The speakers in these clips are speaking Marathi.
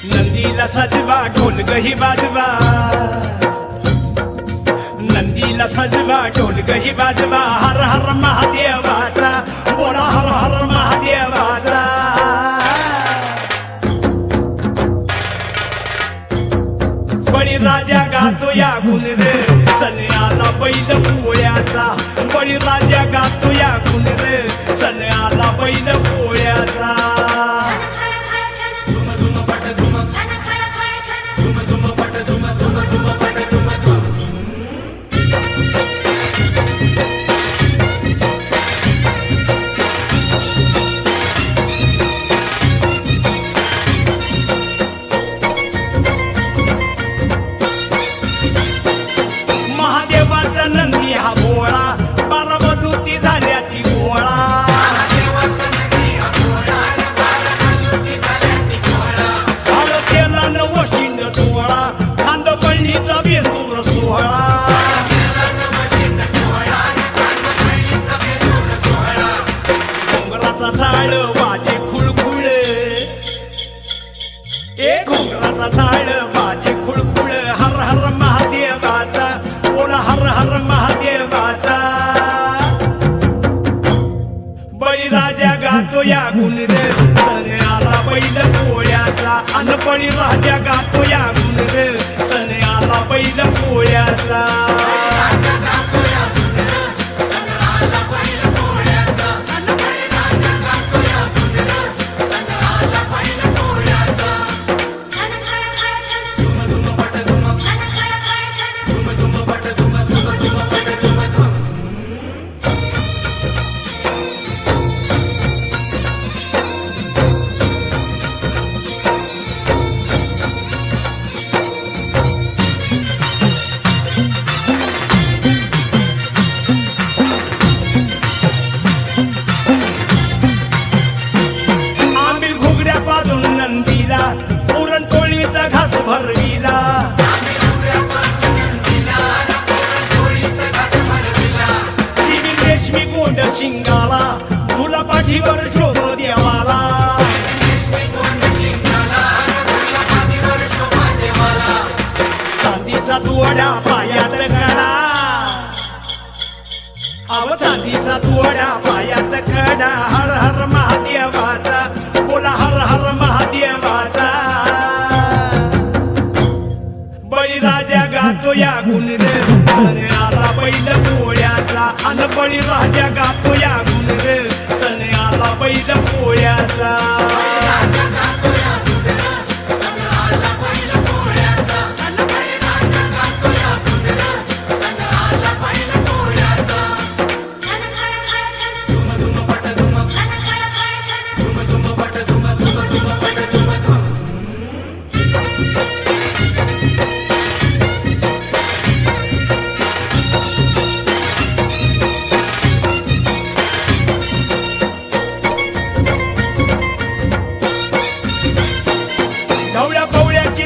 नंदीला सजवा ढोल गही बाजवा, नंदीला सजवा ढोल गही बाजवा, हर हर महादेवाचा बोला हर हर महादेवाचा। बळी राजा गातो या गुण रे सन्याला बैल पोळ्याचा, बळी राजा गातो या गुण रे सन्याला बैल पोळ्याचा। महादेवाचा नंदी हा भोळा, बारामधुती झाल्या ती गोळा। हळदीला नवशिंड सोहळा, खांदपळणीचा बेंदूर सोहळा। घोंगराचा झाड वाजे खुळखुळ, ए घोंगराचा झाड वाजे खुळखुळ, हर हर महादेवाचा बोला हर हर महादेवाचा। बळी राजा गातो या गुण रे सन्याला बैल पोळ्याचा, अन बळी राजा गातो या गुण रे सन्याला बैल पोळ्याचा। पुरणपोळीचा घास भरविला, रेशमी गोंड शिंगाला, फुला पाठीवर शोभ देवाला। चांदीचा तुवड्या पायात कडा, अव चांदीचा तुवड्या पायात कडा, हर हर महादेवाचा बोला हर हर महादेवाचा। बळी राजा गातो या गुण रे सन्याला बैल पोळ्याचा, अन बळी राजा गातो या गुण रे सन्याला बैल पोळ्याचा।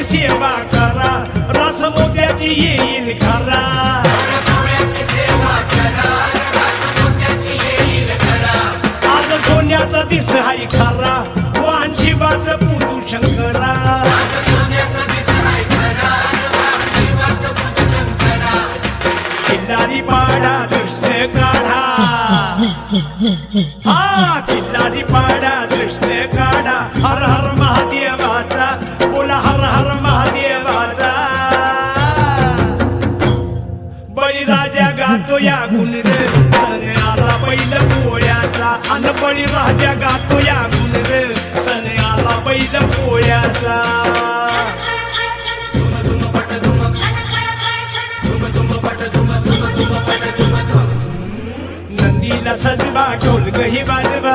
सेवा करा रस मोत्याची येईल खरा, आज सोन्याचा दिस हाय खरा, वाहन शिवाचं पूजू शंकरा। किल्लारी पाडा दृष्ट काढा, हा किल्लारी पाडा दृष्ट काढा, हर हर महादेवाचा बोला हर हर महादेवाचा। बळी राजा गातो या गुण रे सन्याला बैल पोळ्याचा, अन बळी राजा गातो या गुण रे सन्याला बैल पोळ्याचा। नंदीला सजवा ढोल गही वाजवा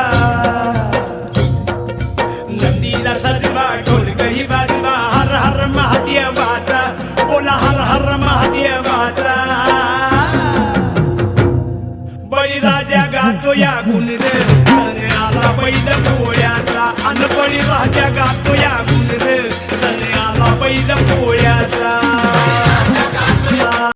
नंदीला सजवा ढोल गही वाजवा हर हर महादेवाचा बोला हर हर महादेवाचा बळीराजा गातो या गुण रे सण आला बैल पोळ्याचा अन बळीराजा गातो या